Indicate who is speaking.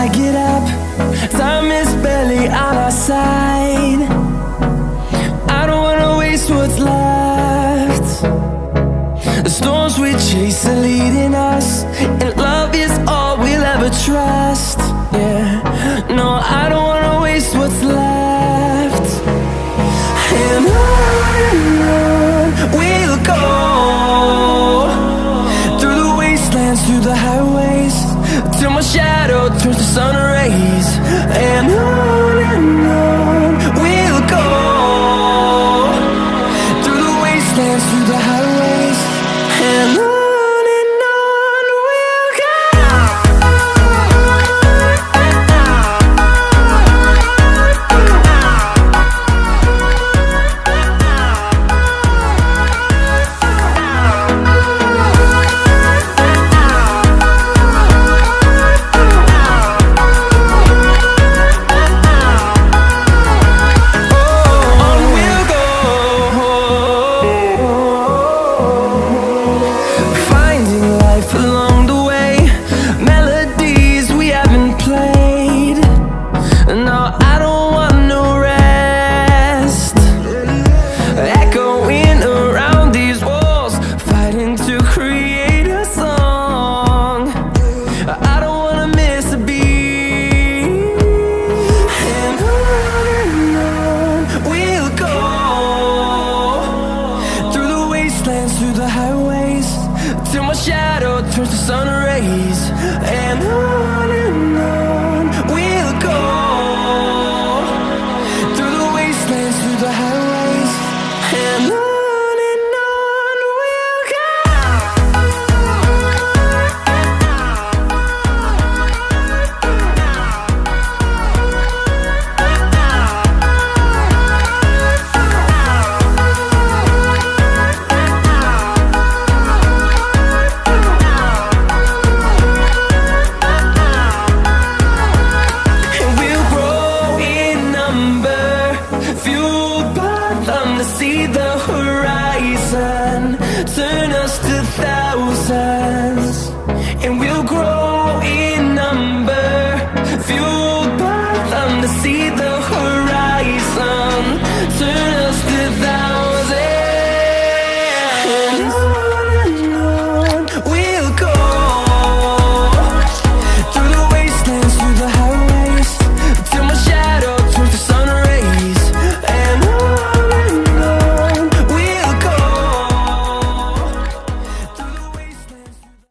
Speaker 1: I get up, time is barely on our side. I don't wanna waste what's left. The storms we chase are leading us, and love is all we'll ever trust. Yeah, no, I don't wanna waste what's left. And on we'll go, through the wastelands, through the highways, till my shadow turns to sun rays. And on we'll go, through the wastelands, through the highways, and on we'll go. Through the highways, till my shadow turns to sun rays. And on we'll go, through the wastelands, through the highways, and on we'll go. To see the horizon, turn us to thousands, and we'll grow in number, fueled by them to see the